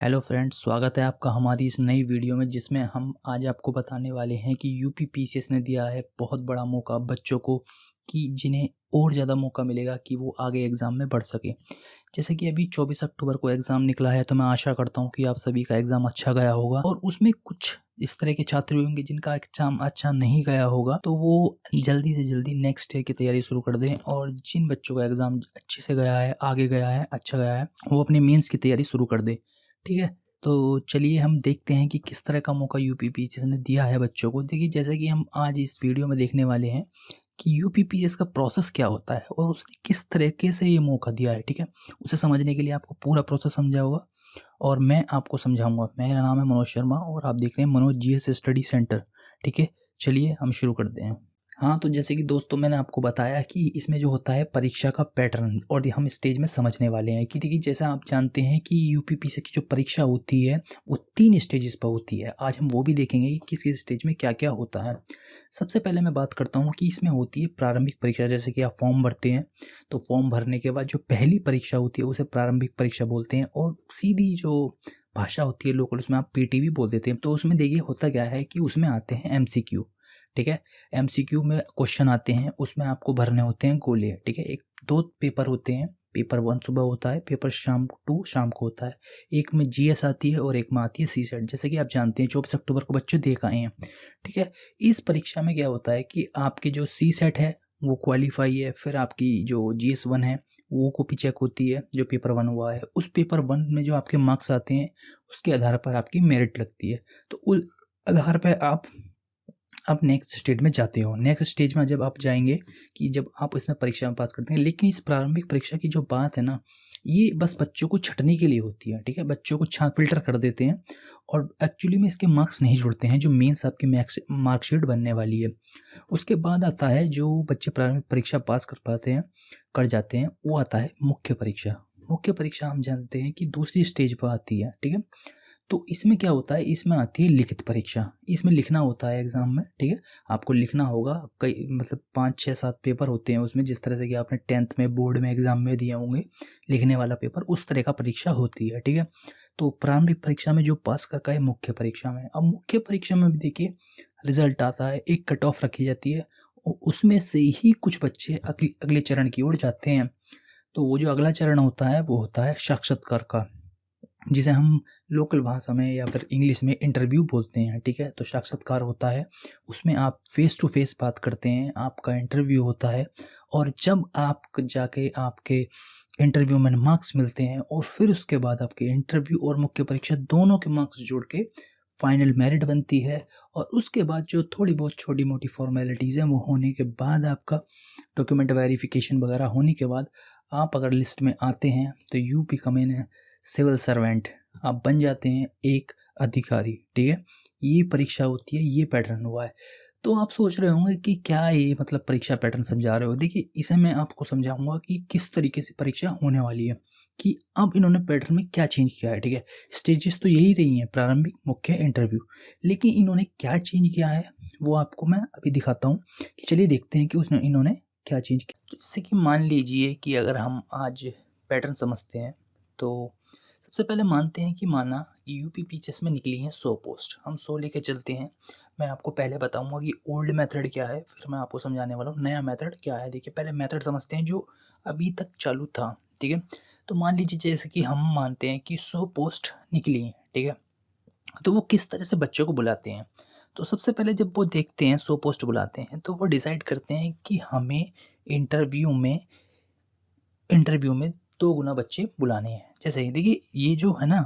Hello friends, स्वागत है आपका हमारी इस नई वीडियो में जिसमें हम आज आपको बताने वाले हैं कि यूपी पीसीएस ने दिया है बहुत बड़ा मौका बच्चों को कि जिन्हें और ज़्यादा मौका मिलेगा कि वो आगे एग्ज़ाम में बढ़ सके। जैसे कि अभी 24 अक्टूबर को एग्ज़ाम निकला है, तो मैं आशा करता हूँ कि आप सभी का एग्ज़ाम अच्छा गया होगा और उसमें कुछ इस तरह के छात्र भी होंगे जिनका एग्ज़ाम अच्छा नहीं गया होगा, तो वो जल्दी से जल्दी नेक्स्ट ईयर की तैयारी शुरू कर दें। और जिन बच्चों का एग्ज़ाम अच्छे से गया है, आगे गया है, अच्छा गया है, वो अपने मेंस की तैयारी शुरू कर दें। ठीक है? तो चलिए हम देखते हैं कि किस तरह का मौका यूपी पीसीएस ने दिया है बच्चों को। देखिए, जैसे कि हम आज इस वीडियो में देखने वाले हैं कि यूपी पीसीएस का प्रोसेस क्या होता है और उसने किस तरीके से ये मौका दिया है। ठीक है? उसे समझने के लिए आपको पूरा प्रोसेस समझा होगा और मैं आपको समझाऊँगा। मेरा नाम है मनोज शर्मा और आप देख रहे हैं मनोज जीएस स्टडी सेंटर। ठीक है? चलिए हम शुरू करते हैं। हाँ, तो जैसे कि दोस्तों मैंने आपको बताया कि इसमें जो होता है परीक्षा का पैटर्न और ये हम स्टेज में समझने वाले हैं कि देखिए, जैसा आप जानते हैं कि यूपीपीसी की जो परीक्षा होती है वो 3 स्टेजेस पर होती है। आज हम वो भी देखेंगे कि किस स्टेज में क्या-क्या होता है। सबसे पहले मैं बात करता हूँ कि इसमें होती है प्रारंभिक परीक्षा। जैसे कि आप फॉर्म भरते हैं, तो फॉर्म भरने के बाद जो पहली परीक्षा होती है उसे प्रारंभिक परीक्षा बोलते हैं और सीधी जो भाषा होती है लोकल, उसमें आप पीटी भी बोल देते हैं। तो उसमें देखिए होता क्या है कि उसमें आते हैं एमसीक्यू। ठीक है? एमसीक्यू में क्वेश्चन आते हैं, उसमें आपको भरने होते हैं गोले। ठीक है? 2 पेपर होते हैं, पेपर 1 सुबह होता है, पेपर शाम 2 शाम को होता है। एक में जीएस आती है और एक में आती है सीसेट। जैसे कि आप जानते हैं 24 अक्टूबर को बच्चे देख आए हैं। ठीक है? इस परीक्षा में क्या होता है कि आपकी जो सीसेट है वो क्वालीफाई है, फिर आपकी जो जीएस 1 है वो कॉपी चेक होती है जो पेपर 1 हुआ है। उस पेपर 1 में जो आपके मार्क्स आते हैं उसके आधार पर आपकी मेरिट लगती है। तो उस आधार पर आप नेक्स्ट स्टेज में जाते हो। नेक्स्ट स्टेज में जब आप जाएंगे कि जब आप इसमें परीक्षा में पास करते हैं, लेकिन इस प्रारंभिक परीक्षा की जो बात है ना, ये बस बच्चों को छँटने के लिए होती है। ठीक है? बच्चों को फ़िल्टर कर देते हैं और एक्चुअली में इसके मार्क्स नहीं जुड़ते हैं जो मेंस आपकी मार्कशीट बनने वाली है। उसके बाद आता है जो बच्चे प्रारंभिक परीक्षा पास कर पाते हैं, कर जाते हैं, वो आता है मुख्य परीक्षा। मुख्य परीक्षा हम जानते हैं कि दूसरी स्टेज पर आती है। ठीक है? तो इसमें क्या होता है, इसमें आती है लिखित परीक्षा। इसमें लिखना होता है एग्ज़ाम में। ठीक है? आपको लिखना होगा, कई मतलब 5, 6, 7 पेपर होते हैं उसमें, जिस तरह से कि आपने 10th में बोर्ड में एग्ज़ाम में दिए होंगे लिखने वाला पेपर, उस तरह का परीक्षा होती है। ठीक है? तो प्रारंभिक परीक्षा में जो पास करता है मुख्य परीक्षा में। अब मुख्य परीक्षा में भी देखिए रिज़ल्ट आता है, एक कट ऑफ रखी जाती है उसमें से ही कुछ बच्चे अगले चरण की ओर जाते हैं। तो वो जो अगला चरण होता है वो होता है साक्षात्कार का, जिसे हम लोकल भाषा में या फिर इंग्लिश में इंटरव्यू बोलते हैं। ठीक है? तो साक्षात्कार होता है, उसमें आप फेस टू फेस बात करते हैं, आपका इंटरव्यू होता है और जब आप जाके आपके इंटरव्यू में मार्क्स मिलते हैं और फिर उसके बाद आपके इंटरव्यू और मुख्य परीक्षा दोनों के मार्क्स जोड़ के फाइनल मेरिट बनती है। और उसके बाद जो थोड़ी बहुत छोटी मोटी फॉर्मेलिटीज़ हैं वो होने के बाद, आपका डॉक्यूमेंट वेरिफिकेशन वगैरह होने के बाद, आप अगर लिस्ट में आते हैं तो you become an civil servant, आप बन जाते हैं एक अधिकारी। ठीक है? ये परीक्षा होती है, ये पैटर्न हुआ है। तो आप सोच रहे होंगे कि क्या ये मतलब परीक्षा पैटर्न समझा रहे हो। देखिए, इसे मैं आपको समझाऊंगा कि किस तरीके से परीक्षा होने वाली है, कि अब इन्होंने पैटर्न में क्या चेंज किया है। ठीक है? स्टेजेस तो यही रही हैं, प्रारंभिक, मुख्य, इंटरव्यू, लेकिन इन्होंने क्या चेंज किया है वो आपको मैं अभी दिखाता हूँ। कि चलिए देखते हैं कि उसने इन्होंने क्या चेंज किया। जैसे कि मान लीजिए कि अगर हम आज पैटर्न समझते हैं, तो सबसे पहले मानते हैं कि माना यूपी पीसीएस में निकली हैं 100 पोस्ट, हम 100 लेके चलते हैं। मैं आपको पहले बताऊंगा कि ओल्ड मेथड क्या है, फिर मैं आपको समझाने वाला हूँ नया मेथड क्या है। देखिए, पहले मेथड समझते हैं जो अभी तक चालू था। ठीक है? तो मान लीजिए जैसे कि हम मानते हैं कि 100 पोस्ट निकली हैं। ठीक है? तो वो किस तरह से बच्चों को बुलाते हैं। तो सबसे पहले जब वो देखते हैं 100 पोस्ट बुलाते हैं, तो वो डिसाइड करते हैं कि हमें इंटरव्यू में 2 गुना बच्चे बुलाने हैं। जैसे ही देखिए, ये जो है ना,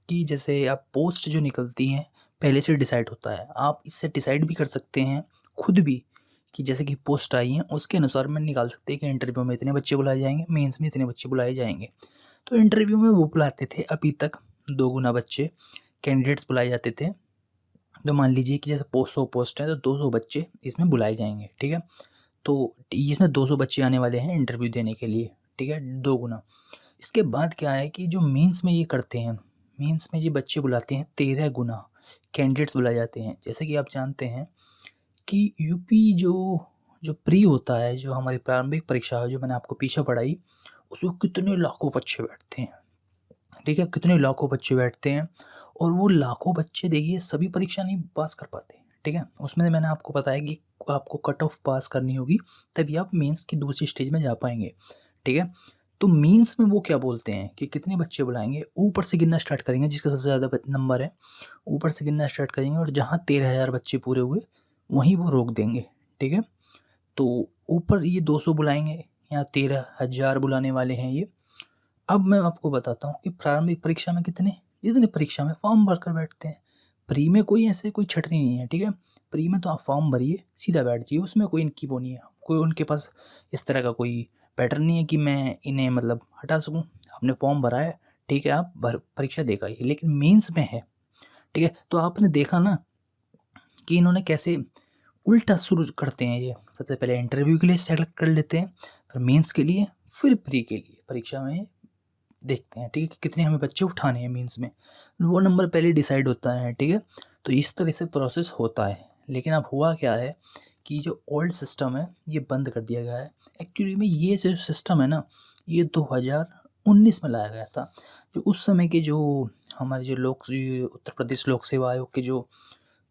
कि जैसे आप पोस्ट जो निकलती हैं पहले से डिसाइड होता है। आप इससे डिसाइड भी कर सकते हैं खुद भी, कि जैसे कि पोस्ट आई हैं उसके अनुसार मैं निकाल सकते हैं कि इंटरव्यू में इतने बच्चे बुलाए जाएंगे, मेंस में इतने बच्चे बुलाए जाएंगे। तो इंटरव्यू में वो बुलाते थे अभी तक 2 गुना बच्चे कैंडिडेट्स बुलाए जाते थे। तो मान लीजिए कि जैसे 100 पोस्ट है तो 200 बच्चे इसमें बुलाए जाएंगे। ठीक है? तो इसमें 200 बच्चे आने वाले हैं इंटरव्यू देने के लिए। ठीक है? 2 गुना। इसके बाद क्या है कि जो मेंस में ये करते हैं, मेंस में ये बच्चे बुलाते हैं 13 गुना कैंडिडेट्स बुलाए जाते हैं। जैसे कि आप जानते हैं कि यूपी जो जो प्री होता है, जो हमारी प्रारंभिक परीक्षा है, जो मैंने आपको पीछे पढ़ाई, उसमें कितने लाखों बच्चे बैठते हैं। ठीक है, कितने लाखों बच्चे बैठते हैं और वो लाखों बच्चे देखिए सभी परीक्षा नहीं पास कर पाते, ठीक है। उसमें मैंने आपको बताया कि आपको कट ऑफ पास करनी होगी तभी आप मेंस की दूसरी स्टेज में जा पाएंगे, ठीक है। तो मेंस में वो क्या बोलते हैं कि कितने बच्चे बुलाएंगे, ऊपर से गिनना स्टार्ट करेंगे, जिसका सबसे ज़्यादा नंबर है ऊपर से गिनना स्टार्ट करेंगे और जहाँ 13,000 बच्चे पूरे हुए वहीं वो रोक देंगे, ठीक है। तो ऊपर ये 200 बुलाएंगे, यहाँ 13,000 बुलाने वाले हैं ये। अब मैं आपको बताता हूँ कि प्रारंभिक परीक्षा में जितने परीक्षा में फॉर्म भरकर बैठते हैं। प्री में कोई ऐसे कोई छटनी नहीं है, ठीक है। प्री में तो आप फॉर्म भरिए सीधा बैठ जाइए, उसमें कोई इनकी वो नहीं है, कोई उनके पास इस तरह का कोई पैटर्न नहीं है कि मैं इन्हें मतलब हटा सकूँ। आपने फॉर्म भरा है, ठीक है, आप परीक्षा देगा आइए। लेकिन मेंस में है, ठीक है, तो आपने देखा ना कि इन्होंने कैसे उल्टा शुरू करते हैं। ये सबसे पहले इंटरव्यू के लिए सेलेक्ट कर लेते हैं, फिर मेंस के लिए, फिर प्री के लिए परीक्षा में देखते हैं, ठीक है, कि कितने हमें बच्चे उठाने हैं मेंस में, वो नंबर पहले डिसाइड होता है, ठीक है। तो इस तरह से प्रोसेस होता है। लेकिन अब हुआ क्या है कि जो ओल्ड सिस्टम है ये बंद कर दिया गया है। एक्चुअली में ये जो सिस्टम है ना, ये 2019 में लाया गया था। जो उस समय के जो हमारे जो उत्तर प्रदेश लोक सेवा आयोग के जो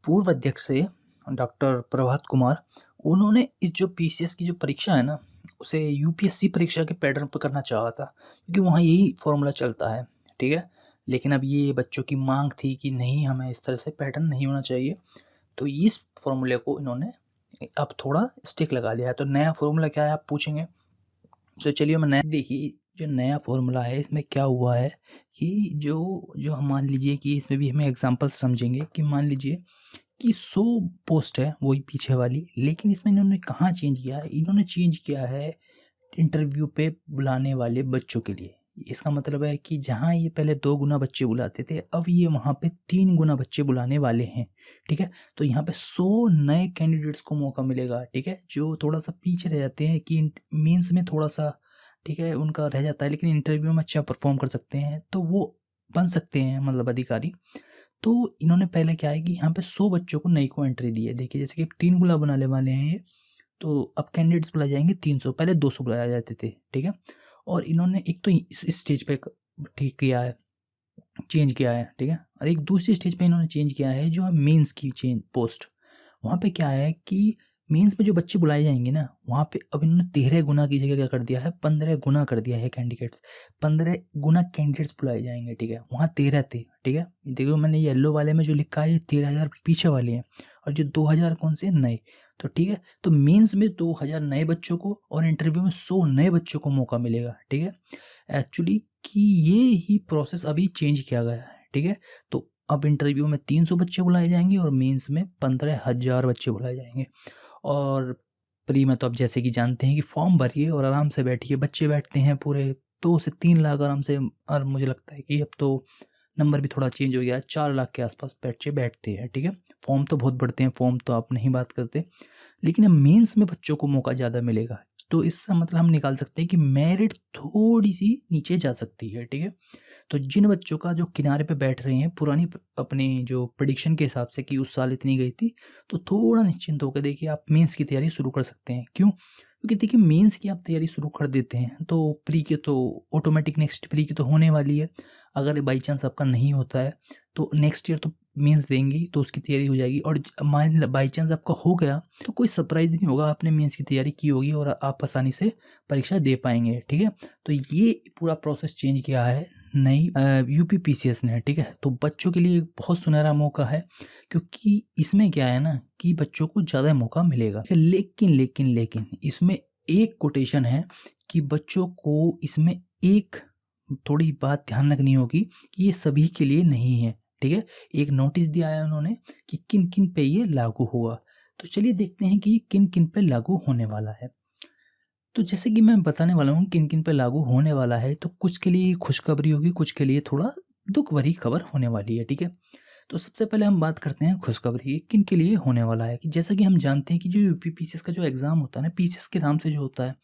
पूर्व अध्यक्ष है डॉक्टर प्रभात कुमार, उन्होंने इस जो पीसीएस की जो परीक्षा है ना उसे यूपीएससी परीक्षा के पैटर्न पर करना चाहा था, क्योंकि वहाँ यही फॉर्मूला चलता है, ठीक है। लेकिन अब ये बच्चों की मांग थी कि नहीं, हमें इस तरह से पैटर्न नहीं होना चाहिए, तो इस फॉर्मूले को इन्होंने अब थोड़ा स्टिक लगा दिया है। तो नया फॉर्मूला क्या है आप पूछेंगे, तो चलिए मैं देखिए जो नया फॉर्मूला है इसमें क्या हुआ है कि जो जो हम मान लीजिए कि इसमें भी हमें एग्जांपल समझेंगे कि मान लीजिए कि 100 पोस्ट है वही पीछे वाली, लेकिन इसमें इन्होंने कहाँ चेंज किया है, इन्होंने चेंज किया है इंटरव्यू पे बुलाने वाले बच्चों के लिए। इसका मतलब है कि जहाँ ये पहले 2 गुना बच्चे बुलाते थे, अब ये वहाँ पे 3 गुना बच्चे बुलाने वाले हैं, ठीक है। तो यहाँ पे 100 नए कैंडिडेट्स को मौका मिलेगा, ठीक है, जो थोड़ा सा पीछे रह जाते हैं कि मीन्स में थोड़ा सा, ठीक है, उनका रह जाता है, लेकिन इंटरव्यू में अच्छा परफॉर्म कर सकते हैं तो वो बन सकते हैं मतलब अधिकारी। तो इन्होंने पहले क्या है कि यहाँ पे 100 बच्चों को नई को एंट्री दी है। देखिए जैसे कि 3 गुना बनाने वाले हैं ये, तो अब कैंडिडेट्स बुलाए जाएंगे 300, पहले 200 बुलाए जाते थे, ठीक है। और इन्होंने एक तो इस स्टेज पे ठीक किया है, चेंज किया है, ठीक है। और एक दूसरी स्टेज पे इन्होंने चेंज किया है जो है मेंस की पोस्ट। वहाँ पे क्या है कि मेंस में जो बच्चे बुलाए जाएंगे ना, वहाँ पे अब इन्होंने 13 गुना की जगह क्या कर दिया है, 15 गुना कर दिया है कैंडिडेट्स। 15 गुना कैंडिडेट्स बुलाए जाएंगे, ठीक है, वहाँ 13 थे, ठीक है। देखो मैंने येलो वाले में जो लिखा है ये 13,000 पीछे वाले हैं और जो 2,000 कौन से नए, तो ठीक है। तो मेंस में 2,000 नए बच्चों को और इंटरव्यू में 100 नए बच्चों को मौका मिलेगा, ठीक है। एक्चुअली कि ये ही प्रोसेस अभी चेंज किया गया है, ठीक है। तो अब इंटरव्यू में 300 बच्चे बुलाए जाएंगे और मेंस में 15,000 बच्चे बुलाए जाएंगे। और प्री में तो आप जैसे कि जानते हैं कि फॉर्म भरिए और आराम से बैठिए, बच्चे बैठते हैं पूरे 2 से 3 लाख आराम से। और मुझे लगता है कि अब तो नंबर भी थोड़ा चेंज हो गया है, 4 लाख के आसपास बच्चे बैठते हैं, ठीक है। फॉर्म तो बहुत बढ़ते हैं, फॉर्म तो आप नहीं बात करते, लेकिन अब मेंस में बच्चों को मौका ज़्यादा मिलेगा। तो इसका मतलब हम निकाल सकते हैं कि मेरिट थोड़ी सी नीचे जा सकती है, ठीक है। तो जिन बच्चों का जो किनारे पे बैठ रहे हैं पुरानी अपने जो प्रेडिक्शन के हिसाब से कि उस साल इतनी गई थी, तो थोड़ा निश्चिंत होकर देखिए आप मेंस की तैयारी शुरू कर सकते हैं। क्यों? क्योंकि देखिए मेंस की आप तैयारी शुरू कर देते हैं तो प्री के तो ऑटोमेटिक नेक्स्ट प्री की तो होने वाली है। अगर बाई चांस आपका नहीं होता है तो नेक्स्ट ईयर तो मेंस देंगी, तो उसकी तैयारी हो जाएगी। और मान बाई चांस आपका हो गया तो कोई सरप्राइज नहीं होगा, आपने मेंस की तैयारी की होगी और आप आसानी से परीक्षा दे पाएंगे, ठीक है। तो ये पूरा प्रोसेस चेंज किया है नई यूपी पीसीएस ने, ठीक है। तो बच्चों के लिए बहुत सुनहरा मौका है, क्योंकि इसमें क्या है ना कि बच्चों को ज़्यादा मौका मिलेगा। लेकिन इसमें एक कोटेशन है कि बच्चों को इसमें एक थोड़ी बात ध्यान रखनी होगी कि ये सभी के लिए नहीं है, ठीक है। एक नोटिस दिया है उन्होंने कि किन किन पे ये लागू होगा। तो चलिए देखते हैं कि किन किन पे लागू होने वाला है। तो जैसे कि मैं बताने वाला हूँ किन किन पे लागू होने वाला है, तो कुछ के लिए खुशखबरी होगी, कुछ के लिए थोड़ा दुख भरी खबर होने वाली है, ठीक है। तो सबसे पहले हम बात करते हैं खुशखबरी किन के लिए होने वाला है। कि जैसा कि हम जानते हैं कि जो यूपी पीसीएस का जो एग्ज़ाम होता है ना, पीसीएस के नाम से जो होता है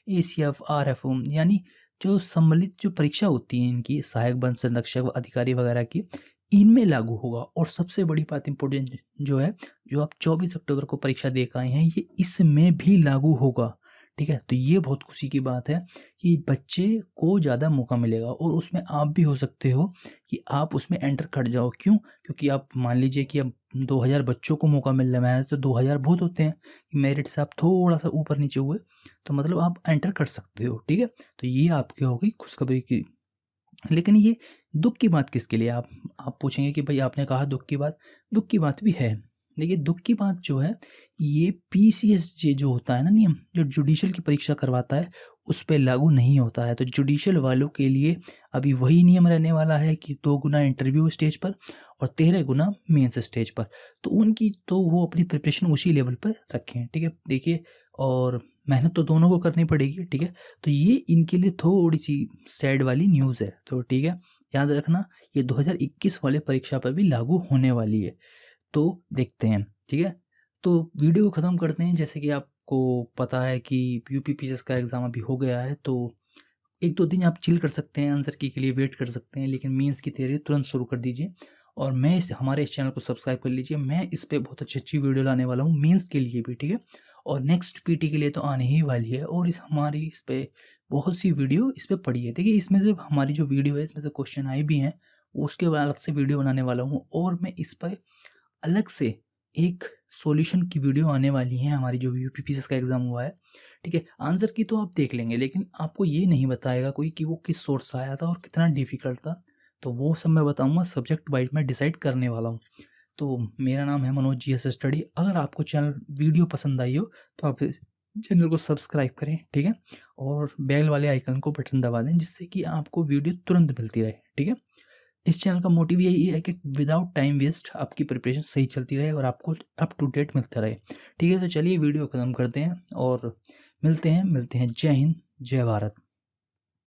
एसीएफ आरएफ, यानी जो सम्मिलित जो परीक्षा होती है इनकी सहायक वन संरक्षक अधिकारी वगैरह की, इनमें लागू होगा। और सबसे बड़ी बात इंपॉर्टेंट जो है, जो आप 24 अक्टूबर को परीक्षा दे के आए हैं, ये इसमें भी लागू होगा, ठीक है। तो ये बहुत खुशी की बात है कि बच्चे को ज़्यादा मौका मिलेगा और उसमें आप भी हो सकते हो कि आप उसमें एंटर कर जाओ। क्यों? क्योंकि आप मान लीजिए कि अब 2000 बच्चों को मौका मिल रहा है, तो 2000 बहुत होते हैं, मेरिट से आप थोड़ा सा ऊपर नीचे हुए तो मतलब आप एंटर कर सकते हो, ठीक है। तो ये आपकी होगी खुशखबरी की। लेकिन ये दुख की बात किसके लिए? आप पूछेंगे कि भाई आपने कहा दुख की बात भी है। देखिए दुख की बात जो है, ये पीसीएसजे जो होता है ना नियम, जो जुडिशल की परीक्षा करवाता है, उस पे लागू नहीं होता है। तो जुडिशल वालों के लिए अभी वही नियम रहने वाला है कि 2 गुना इंटरव्यू स्टेज पर और 13 गुना मेंस स्टेज पर। तो उनकी तो वो अपनी प्रिपरेशन उसी लेवल पर रखें, ठीक है। देखिए, और मेहनत तो दोनों को करनी पड़ेगी, ठीक है। तो ये इनके लिए थोड़ी सी सैड वाली न्यूज़ है, तो ठीक है, याद रखना ये 2021 वाले परीक्षा पर भी लागू होने वाली है। तो देखते हैं, ठीक है। तो वीडियो को ख़त्म करते हैं। जैसे कि आपको पता है कि यूपीपीसीएस का एग्ज़ाम अभी हो गया है, तो 1-2 दिन आप चिल कर सकते हैं, आंसर की के लिए वेट कर सकते हैं, लेकिन मेंस की तैयारी तुरंत शुरू कर दीजिए। और हमारे इस चैनल को सब्सक्राइब कर लीजिए। मैं इस पे बहुत अच्छी वीडियो लाने वाला हूँ मेंस के लिए भी, ठीक है। और नेक्स्ट पीटी के लिए तो आने ही वाली है, और हमारी इस पे बहुत सी वीडियो इस पे पड़ी है। देखिए, इसमें से हमारी जो वीडियो है, इसमें से क्वेश्चन आए भी हैं, उसके बाद अलग से वीडियो बनाने वाला हूँ। और मैं इस पर अलग से एक सॉल्यूशन की वीडियो आने वाली है, हमारी जो यूपीपीसीएस का एग्ज़ाम हुआ है, ठीक है। आंसर की तो आप देख लेंगे, लेकिन आपको ये नहीं बताएगा कोई कि वो किस सोर्स से आया था और कितना डिफ़िकल्ट था। तो वो सब मैं बताऊंगा, सब्जेक्ट वाइज मैं डिसाइड करने वाला हूँ। तो मेरा नाम है मनोज जीएस स्टडी। अगर आपको वीडियो पसंद आई हो तो आप इस चैनल को सब्सक्राइब करें, ठीक है। और बेल वाले आइकन को बटन दबा दें, जिससे कि आपको वीडियो तुरंत मिलती रहे, ठीक है। इस चैनल का मोटिव यही है कि विदाउट टाइम वेस्ट आपकी प्रिपरेशन सही चलती रहे और आपको अप टू डेट मिलता रहे, ठीक है। तो चलिए वीडियो ख़त्म करते हैं और मिलते हैं। जय हिंद, जय भारत।